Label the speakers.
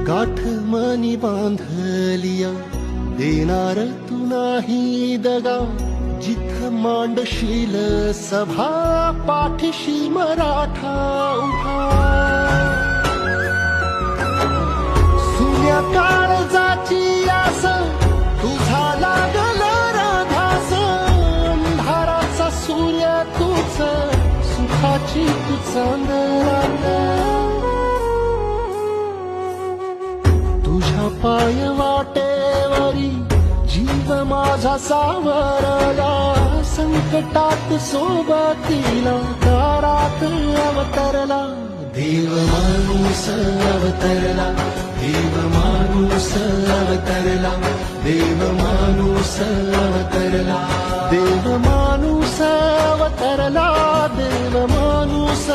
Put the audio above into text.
Speaker 1: गाठ मनी बांधलिया देणार तू नाही दगा, जिथ मांडशील सभा पाठीशी मराठा उभा. सुन्या काळजाची आस तुझा लागल राधास, अंधाराचा सूर्य तुझ सुखाची तू चांदण. तुझ्या पाय वाटेवरी जीव माझा सावरला, संकटात सोबतीला दारात अवतरला. देव माणूस अवतरला, देव माणूस अवतरला, देव माणूस अवतरला, देव माणूस अवतरला, देव माणूस